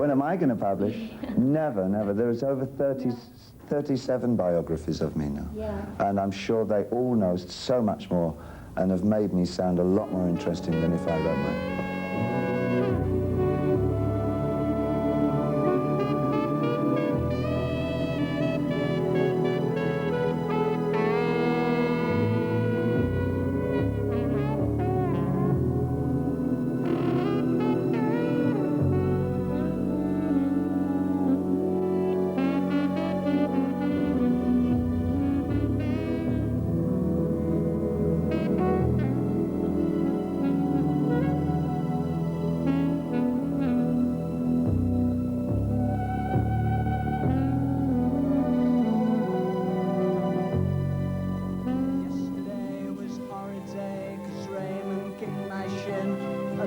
When am I going to publish? Never, never. There's over 37 biographies of me now. Yeah. And I'm sure they all know so much more and have made me sound a lot more interesting than if I wrote mine.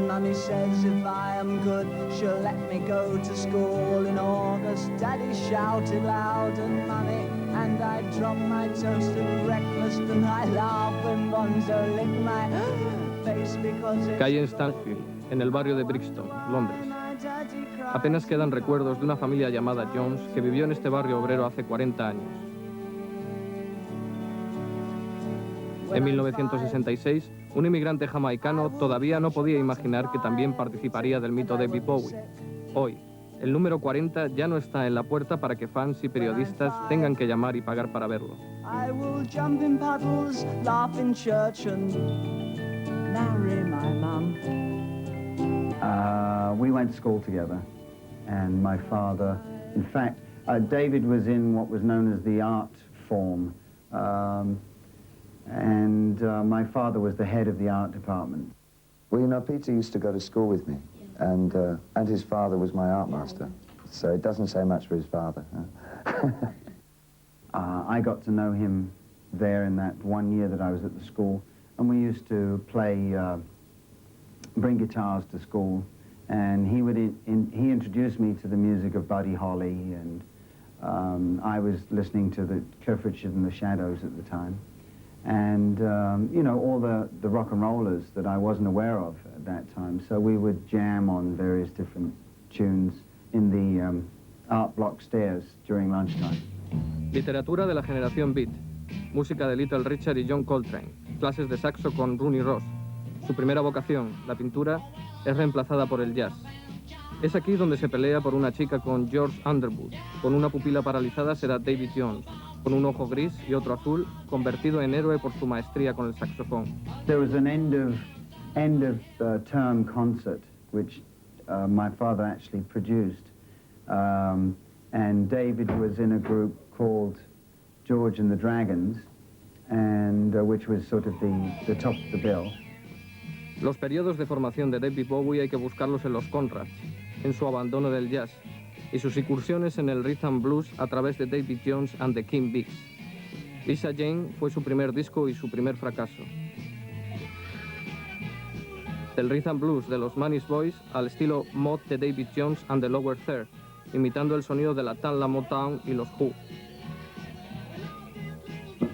Mummy says if I am good, she'll let me go to school in August. Daddy shouted loud and Mummy, and I dropped my toast at breakfast, and I laughed when Bonzo licked my face because it's... Calle en Stanfield, en el barrio de Brixton, Londres. Apenas quedan recuerdos de una familia llamada Jones que vivió en este barrio obrero hace 40 años. En 1966, un inmigrante jamaicano todavía no podía imaginar que también participaría del mito de Bowie. Hoy, el número 40 ya no está en la puerta para que fans y periodistas tengan que llamar y pagar para verlo. I will jump in puddles, laugh in church and marry my mum. We went to school together, and my father, in fact, David was in what was known as the art form. And my father was the head of the art department. Well, you know, Peter used to go to school with me, and his father was my art master, so it doesn't say much for his father. I got to know him there in that 1 year that I was at the school, and we used to play, bring guitars to school, and he introduced me to the music of Buddy Holly, and I was listening to the Cliff Richard and the Shadows at the time. And, you know, all the rock and rollers that I wasn't aware of at that time. So we would jam on various different tunes in the art block stairs during lunchtime. Literatura de la generación Beat, música de Little Richard y John Coltrane, clases de saxo con Rooney Ross. Su primera vocación, la pintura, es reemplazada por el jazz. Es aquí donde se pelea por una chica con George Underwood. Con una pupila paralizada será David Jones. Con un ojo gris y otro azul, convertido en héroe por su maestría con el saxofón. There was an end of term concert which my father actually produced, and David was in a group called George and the Dragons, and which was sort of the top of the bill. Los periodos de formación de David Bowie hay que buscarlos en los Conrads, en su abandono del jazz y sus incursiones en el rhythm blues a través de David Jones and the King Bigs. Lisa Jane fue su primer disco y su primer fracaso. Del rhythm blues de los Manny's Boys al estilo mod de David Jones and the Lower Third, imitando el sonido de la Tanla Motown y los Who.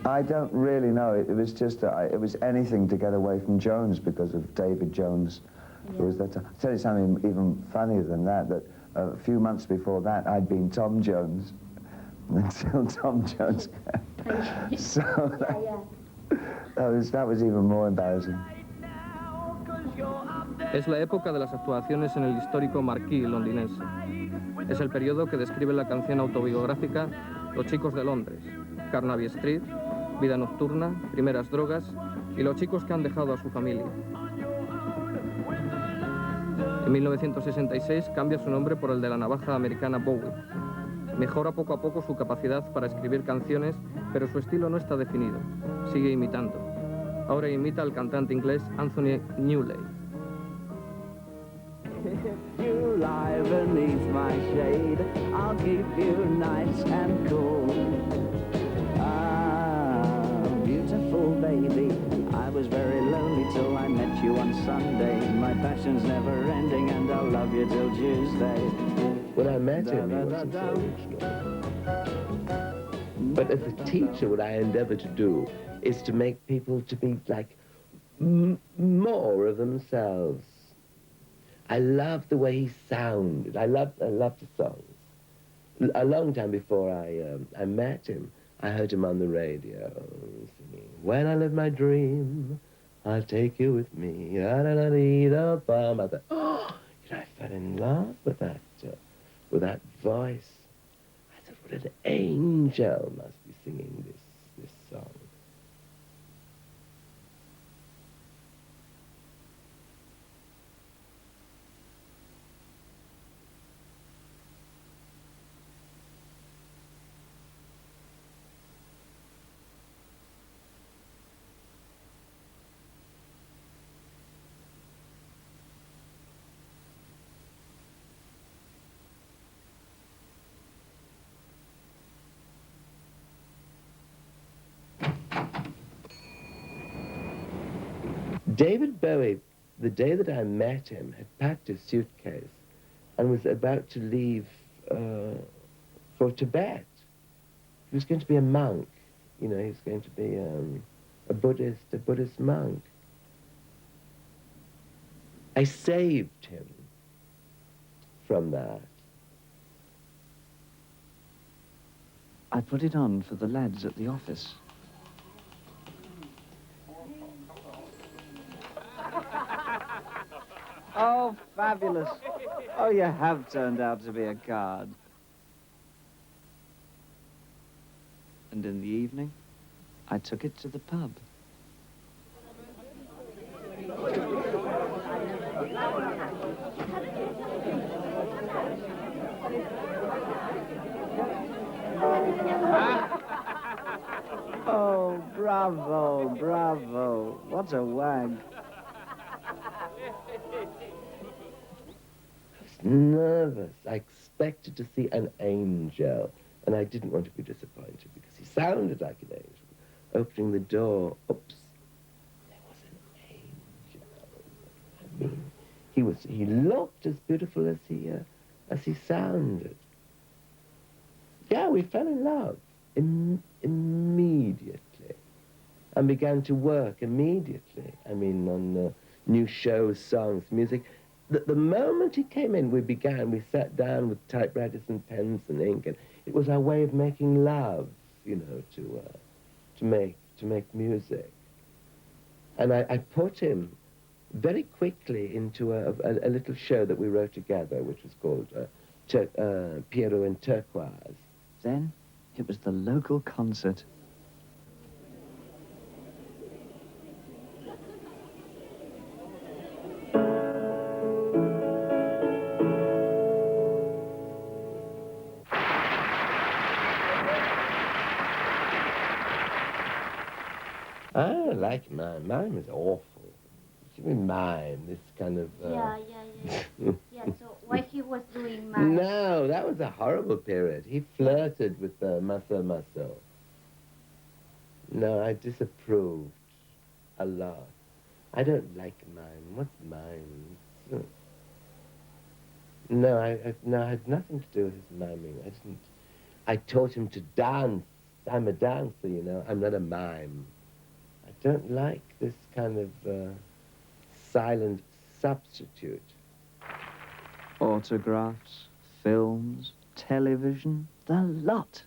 I don't really know. It was just it was anything to get away from Jones because of David Jones. Yeah. Was that? I'll tell you something even funnier than that. That a few months before that, I'd been Tom Jones until Tom Jones came. So that was even more embarrassing. Es la época de las actuaciones en el histórico Marquee londinense. Es el periodo que describe la canción autobiográfica Los chicos de Londres, Carnaby Street, Vida nocturna, Primeras drogas y los chicos que han dejado a su familia. En 1966 cambia su nombre por el de la navaja americana Bowie. Mejora poco a poco su capacidad para escribir canciones, pero su estilo no está definido. Sigue imitando. Ahora imita al cantante inglés Anthony Newley. If you lie beneath my shade, I'll keep you nice and cool. Ah, beautiful baby, I was very lonely till I met you on Sunday. My passion's never ending and I'll love you till Tuesday. When I met him, he wasn't so original. But as a teacher, what I endeavor to do is to make people to be like more of themselves. I loved the way he sounded. I loved the songs. A long time before I met him, I heard him on the radio singing, "When I live my dream, I'll take you with me." Da-da-da-dee-da-bum. I thought, oh, you know, I fell in love with that voice. I thought, what an angel must be singing this song. David Bowie, the day that I met him, had packed his suitcase and was about to leave for Tibet. He was going to be a monk. You know, he was going to be a Buddhist monk. I saved him from that. I put it on for the lads at the office. Oh, fabulous. Oh, you have turned out to be a card. And in the evening, I took it to the pub. Oh, bravo, bravo. What a wag. Nervous. I expected to see an angel, and I didn't want to be disappointed because he sounded like an angel. Opening the door, oops, there was an angel. I mean, he looked as beautiful as he sounded. Yeah, we fell in love immediately, and began to work immediately. I mean, on new shows, songs, music. The moment he came in, we sat down with typewriters and pens and ink, and it was our way of making love, you know, to make music. And I put him very quickly into a little show that we wrote together, which was called Piero in Turquoise. Then it was the local concert. I don't like mime. Mime is awful. Give me mime, this kind of... Yeah. Yeah, so why he was doing mime? No, that was a horrible period. He flirted with Maso. No, I disapproved a lot. I don't like mime. What's mime? No, I had nothing to do with his miming. I taught him to dance. I'm a dancer, you know. I'm not a mime. I don't like this kind of silent substitute. Autographs, films, television, the lot.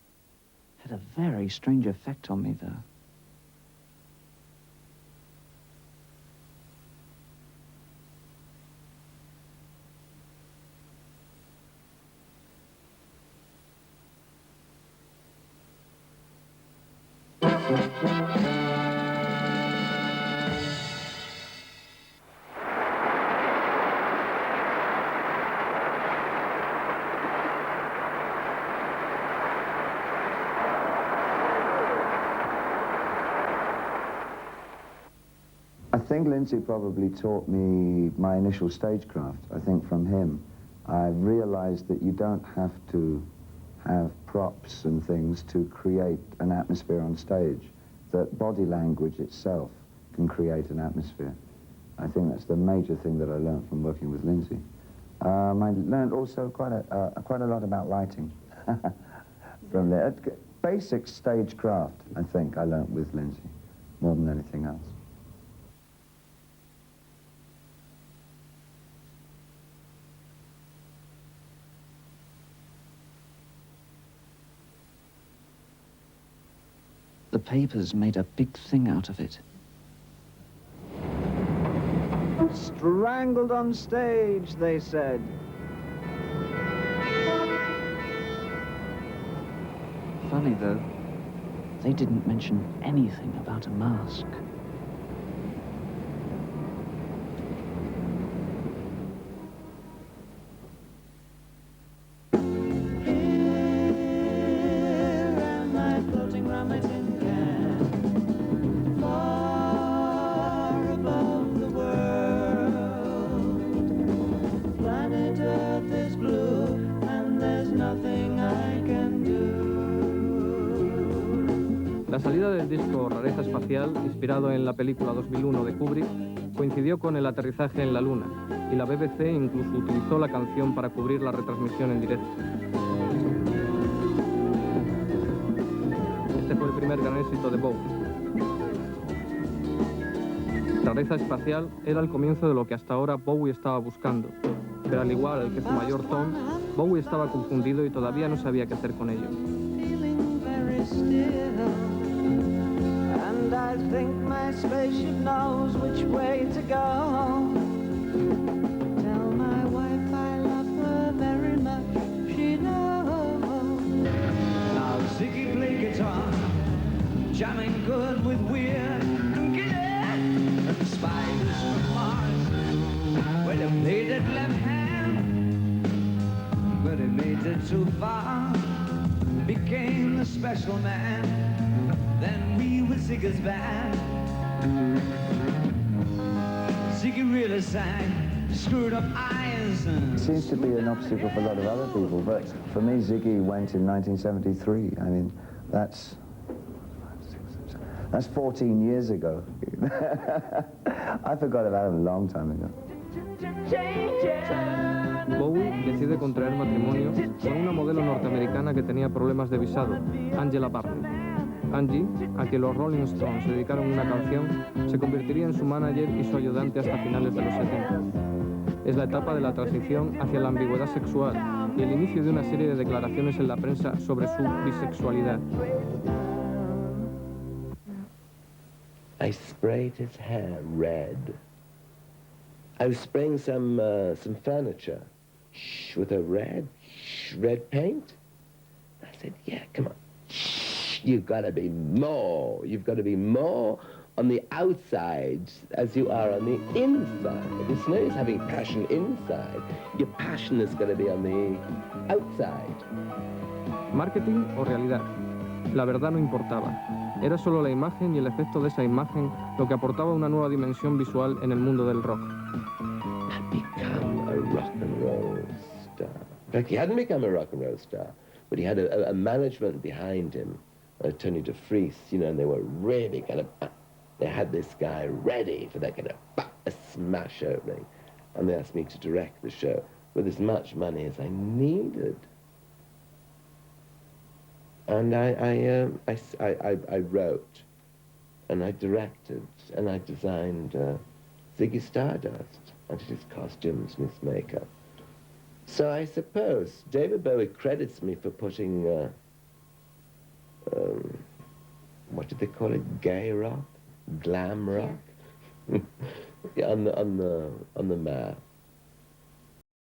Had a very strange effect on me, though. I think Lindsay probably taught me my initial stagecraft. I think from him, I realized that you don't have to have props and things to create an atmosphere on stage, that body language itself can create an atmosphere. I think that's the major thing that I learned from working with Lindsay. I learned also quite a lot about lighting from there. Basic stagecraft, I think, I learned with Lindsay more than anything else. The papers made a big thing out of it. Strangled on stage, they said. Funny, though, they didn't mention anything about a mask. La salida del disco Rareza Espacial, inspirado en la película 2001 de Kubrick, coincidió con el aterrizaje en la Luna, y la BBC incluso utilizó la canción para cubrir la retransmisión en directo. Este fue el primer gran éxito de Bowie. Rareza Espacial era el comienzo de lo que hasta ahora Bowie estaba buscando, pero al igual que su mayor Tom, Bowie estaba confundido y todavía no sabía qué hacer con ello. And I think my spaceship knows which way to go. Tell my wife I love her very much, she knows. Now Ziggy play guitar, jamming good with weird and the spiders from Mars. Well, he played it left hand, but he made it too far. Became the special man. Then we were Ziggy's band. Ziggy really sang, screwed up eyes. It seems to be an obstacle for a lot of other people, but for me, Ziggy went in 1973. I mean, that's 14 years ago. I forgot about him a long time ago. Bowie decide contraer matrimonio con una modelo norteamericana que tenía problemas de visado, Angela Barney. Angie, a quien los Rolling Stones dedicaron una canción, se convertiría en su manager y su ayudante hasta finales de los 70. Es la etapa de la transición hacia la ambigüedad sexual y el inicio de una serie de declaraciones en la prensa sobre su bisexualidad. I sprayed his hair red. I was spraying some furniture with a red paint. I said, yeah, come on. You've got to be more. You've got to be more on the outside as you are on the inside. It's no use having passion inside. Your passion is going to be on the outside. ¿Marketing o realidad? La verdad no importaba. Era solo la imagen y el efecto de esa imagen lo que aportaba una nueva dimensión visual en el mundo del rock. Had become a rock and roll star. In fact, he hadn't become a rock and roll star, but he had a management behind him, Tony DeFries, you know, and they were really kind of, they had this guy ready for that kind of a smash opening, and they asked me to direct the show with as much money as I needed. And I wrote, and I directed, and I designed Ziggy Stardust. I did his costumes and his makeup. So I suppose David Bowie credits me for putting, what did they call it? Gay rock, glam rock, yeah, on the map.